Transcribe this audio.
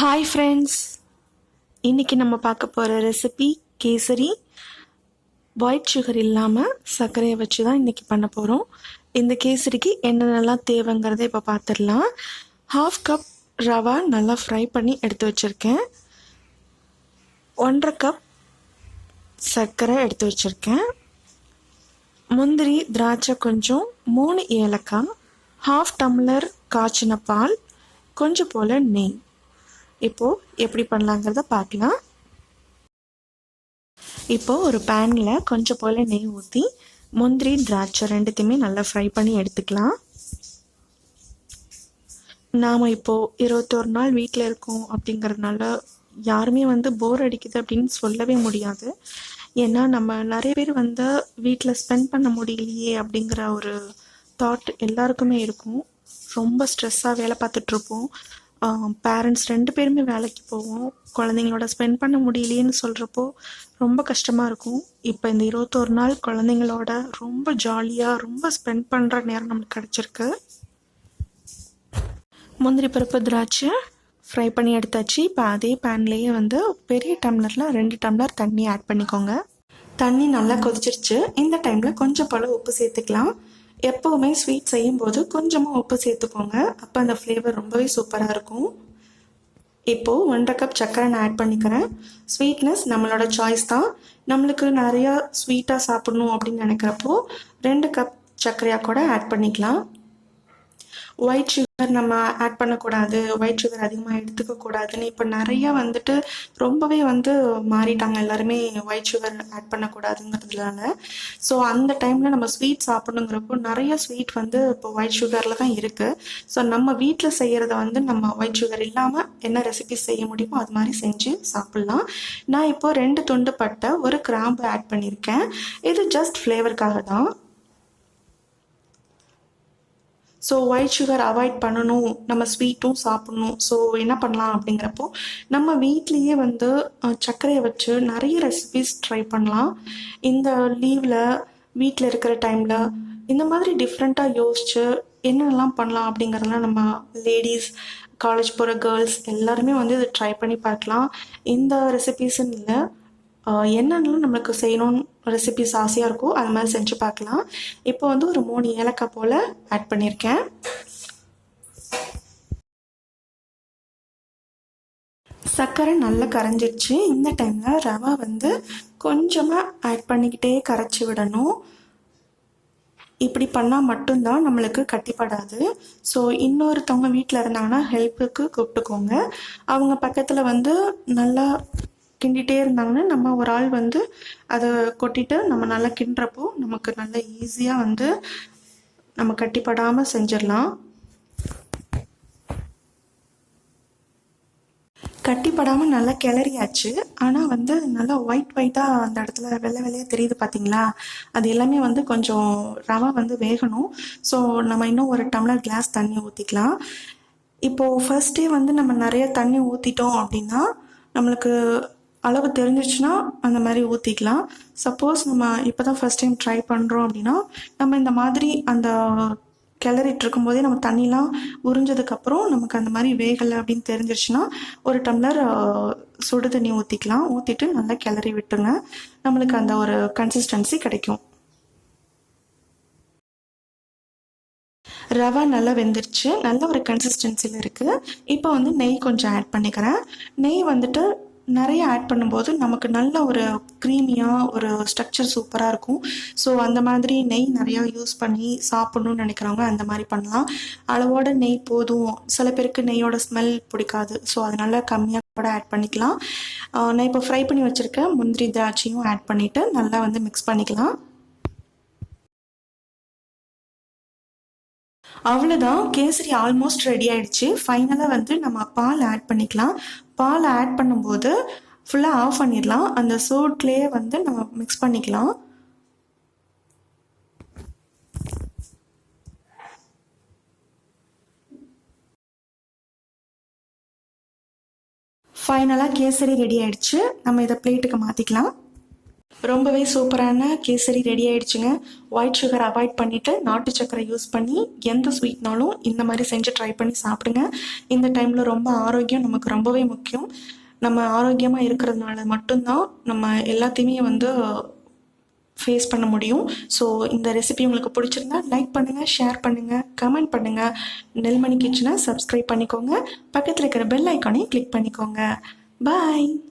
Hi friends, இன்றைக்கி நம்ம பார்க்க போகிற ரெசிபி கேசரி. ஒயிட் சுகர் இல்லாமல் சர்க்கரையை வச்சு தான் இன்றைக்கி பண்ண போகிறோம். இந்த கேசரிக்கு என்னென்னலாம் தேவைங்கிறத இப்போ பார்த்துடலாம். 1/2 கப் ரவா நல்லா ஃப்ரை பண்ணி எடுத்து வச்சுருக்கேன். 1/2 கப் சர்க்கரை எடுத்து வச்சுருக்கேன். முந்திரி, திராட்சை கொஞ்சம், 3 ஏலக்காய், 1/2 டம்ளர் காய்ச்சின பால், கொஞ்சம் போல் நெய். இப்போது எப்படி பண்ணலாங்கிறத பார்க்கலாம். இப்போது ஒரு பேனில் கொஞ்சம் போல் நெய் ஊற்றி முந்திரி, திராட்சை ரெண்டுத்தையுமே நல்லா ஃப்ரை பண்ணி எடுத்துக்கலாம். நாம் இப்போது 21 நாள் வீட்டில் இருக்கோம் அப்படிங்கிறதுனால யாருமே போர் அடிக்குது அப்படின்னு சொல்லவே முடியாது. ஏன்னா நம்ம நிறைய பேர் வீட்டில் ஸ்பெண்ட் பண்ண முடியலையே அப்படிங்கிற ஒரு தாட் எல்லாருக்குமே இருக்கும். ரொம்ப ஸ்ட்ரெஸ்ஸாக வேலை பார்த்துட்ருப்போம். பேரண்ட்ஸ் 2 பேருமே வேலைக்கு போவோம். குழந்தைங்களோட ஸ்பெண்ட் பண்ண முடியலையேன்னு சொல்கிறப்போ ரொம்ப கஷ்டமாக இருக்கும். இப்போ இந்த 21 நாள் குழந்தைங்களோட ரொம்ப ஜாலியாக ரொம்ப ஸ்பெண்ட் பண்ணுற நேரம் நம்மளுக்கு கிடச்சிருக்கு. முந்திரி பருப்பு, திராட்சை ஃப்ரை பண்ணி எடுத்தாச்சு. இப்போ அதே பேன்லேயே பெரிய டம்ளரில் 2 டம்ளர் தண்ணி ஆட் பண்ணிக்கோங்க. தண்ணி நல்லா கொதிச்சிருச்சு. இந்த டைமில் கொஞ்சம் போல் உப்பு சேர்த்துக்கலாம். எப்போவுமே ஸ்வீட் செய்யும்போது கொஞ்சமாக உப்பு சேர்த்துக்கோங்க. அப்போ அந்த ஃப்ளேவர் ரொம்பவே சூப்பராக இருக்கும். இப்போது 1/2 கப் சர்க்கரை நான் ஆட் பண்ணிக்கிறேன். ஸ்வீட்னஸ் நம்மளோட சாய்ஸ் தான். நம்மளுக்கு நிறையா ஸ்வீட்டாக சாப்பிட்ணும் அப்படின்னு நினைக்கிறப்போ 2 கப் சர்க்கரையாக கூட ஆட் பண்ணிக்கலாம். ஒயிட் சுகர் நம்ம ஆட் பண்ணக்கூடாது, ஒயிட் சுகர் அதிகமாக எடுத்துக்கக்கூடாதுன்னு இப்போ நிறையா ரொம்பவே மாறிட்டாங்க எல்லாருமே ஒயிட் சுகர் ஆட் பண்ணக்கூடாதுங்கிறதுனால. ஸோ அந்த டைமில் நம்ம ஸ்வீட் சாப்பிடணுங்கிறப்போ நிறைய ஸ்வீட் இப்போ ஒயிட் சுகரில் தான் இருக்குது. ஸோ நம்ம வீட்டில் செய்கிறத நம்ம ஒயிட் சுகர் இல்லாமல் என்ன ரெசிபி செய்ய முடியுமோ அது மாதிரி செஞ்சு சாப்பிட்லாம். நான் இப்போது 2 துண்டு பட்டை, 1 கிராம்பு ஆட் பண்ணியிருக்கேன். இது ஜஸ்ட் ஃப்ளேவருக்காக தான். ஸோ ஒயிட் சுகர் அவாய்ட் பண்ணணும், நம்ம ஸ்வீட்டும் சாப்பிட்ணும். ஸோ என்ன பண்ணலாம் அப்படிங்கிறப்போ நம்ம வீட்லேயே சர்க்கரையை வச்சு நிறைய ரெசிபிஸ் ட்ரை பண்ணலாம். இந்த லீவில் வீட்டில் இருக்கிற டைமில் இந்த மாதிரி டிஃப்ரெண்ட்டாக யோசித்து என்னென்னலாம் பண்ணலாம் அப்படிங்கிறதுலாம் நம்ம லேடிஸ், காலேஜ் போகிற கேர்ள்ஸ் எல்லாருமே இதை ட்ரை பண்ணி பார்க்கலாம். இந்த ரெசிபீஸ்ன்னு இல்லை, என்னென்னலாம் நம்மளுக்கு செய்யணும்னு ரெசிபிஸ் ஆசையாக இருக்கோ அது மாதிரி செஞ்சு பார்க்கலாம். இப்போ ஒரு 3 ஏலக்காய் போல் ஆட் பண்ணியிருக்கேன். சர்க்கரை நல்லா கரைஞ்சிடுச்சு. இந்த டைமில் ரவா கொஞ்சமாக ஆட் பண்ணிக்கிட்டே கரைச்சி விடணும். இப்படி பண்ணால் மட்டும்தான் நம்மளுக்கு கட்டிப்படாது. ஸோ இன்னொருத்தவங்க வீட்டில் இருந்தாங்கன்னா ஹெல்ப்புக்கு கூப்பிட்டுக்கோங்க. அவங்க பக்கத்தில் நல்லா கிண்டிகிட்டே இருந்தாங்கன்னா நம்ம ஒரு ஆள் அதை கொட்டிட்டு நம்ம நல்லா கிண்டுறப்போ நமக்கு நல்ல ஈஸியாக நம்ம கட்டிப்படாமல் செஞ்சிடலாம். கட்டிப்படாமல் நல்லா கிளறியாச்சு. ஆனால் நல்லா ஒயிட்டாக அந்த இடத்துல வெள்ளை வெள்ளையாக தெரியுது பார்த்தீங்களா? அது எல்லாமே கொஞ்சம் ரவா வேகணும். ஸோ நம்ம இன்னும் 1 டம்ளர் கிளாஸ் தண்ணி ஊற்றிக்கலாம். இப்போது ஃபர்ஸ்டே நம்ம நிறைய தண்ணி ஊற்றிட்டோம் அப்படின்னா நம்மளுக்கு அளவு தெரிஞ்சிச்சுன்னா அந்த மாதிரி ஊற்றிக்கலாம். சப்போஸ் நம்ம இப்போ தான் ஃபஸ்ட் டைம் ட்ரை பண்ணுறோம் அப்படின்னா நம்ம இந்த மாதிரி அந்த கிளறிட்டு இருக்கும்போதே நம்ம தண்ணிலாம் உறிஞ்சதுக்கப்புறம் நமக்கு அந்த மாதிரி வேகலை அப்படின்னு தெரிஞ்சிருச்சுன்னா 1 டம்ளர் சுடு தண்ணி ஊற்றிக்கலாம். ஊற்றிட்டு நல்லா கிளறி விட்டுருங்க. நம்மளுக்கு அந்த ஒரு கன்சிஸ்டன்சி கிடைக்கும். ரவா நல்லா வெந்துருச்சு, நல்ல ஒரு கன்சிஸ்டன்சியில் இருக்குது. இப்போ நெய் கொஞ்சம் ஆட் பண்ணிக்கிறேன். நெய் நிறைய ஆட் பண்ணும்போது நமக்கு நல்ல ஒரு க்ரீமியாக ஒரு ஸ்ட்ரக்சர் சூப்பராக இருக்கும். ஸோ அந்த மாதிரி நெய் நிறையா யூஸ் பண்ணி சாப்பிட்ணுன்னு நினைக்கிறவங்க அந்த மாதிரி பண்ணலாம். அளவோட நெய் போதும், சில பேருக்கு நெய்யோட ஸ்மெல் பிடிக்காது. ஸோ அதனால் கம்மியாக கூட ஆட் பண்ணிக்கலாம். நான் இப்போ ஃப்ரை பண்ணி வச்சுருக்கேன் முந்திரி, திராட்சையும் ஆட் பண்ணிவிட்டு நல்லா மிக்ஸ் பண்ணிக்கலாம். அவ்வளோதான், கேசரி ஆல்மோஸ்ட் ரெடி ஆகிடுச்சு. ஃபைனலாக நம்ம பால் ஆட் பண்ணிக்கலாம். பால் ஆட் பண்ணும்போது ஃபுல்லாக ஆஃப் பண்ணிடலாம். அந்த சூட்லேயே நம்ம மிக்ஸ் பண்ணிக்கலாம். ஃபைனலாக கேசரி ரெடி ஆகிடுச்சு. நம்ம இதை பிளேட்டுக்கு மாற்றிக்கலாம். ரொம்பவே சூப்பரான கேசரி ரெடி ஆயிடுச்சுங்க. ஒயிட் சுகர் அவாய்ட் பண்ணிவிட்டு நாட்டு சர்க்கரை யூஸ் பண்ணி எந்த ஸ்வீட்னாலும் இந்த மாதிரி செஞ்சு ட்ரை பண்ணி சாப்பிடுங்க. இந்த டைமில் ரொம்ப ஆரோக்கியம் நமக்கு ரொம்பவே முக்கியம். நம்ம ஆரோக்கியமாக இருக்கிறதுனால மட்டும்தான் நம்ம எல்லாத்தையுமே ஃபேஸ் பண்ண முடியும். ஸோ இந்த ரெசிபி உங்களுக்கு பிடிச்சிருந்தா லைக் பண்ணுங்கள், ஷேர் பண்ணுங்கள், கமெண்ட் பண்ணுங்கள். நெல்மணி கிச்சனை சப்ஸ்கிரைப் பண்ணிக்கோங்க. பக்கத்தில் இருக்கிற பெல் ஐக்கானையும் கிளிக் பண்ணிக்கோங்க. பாய்.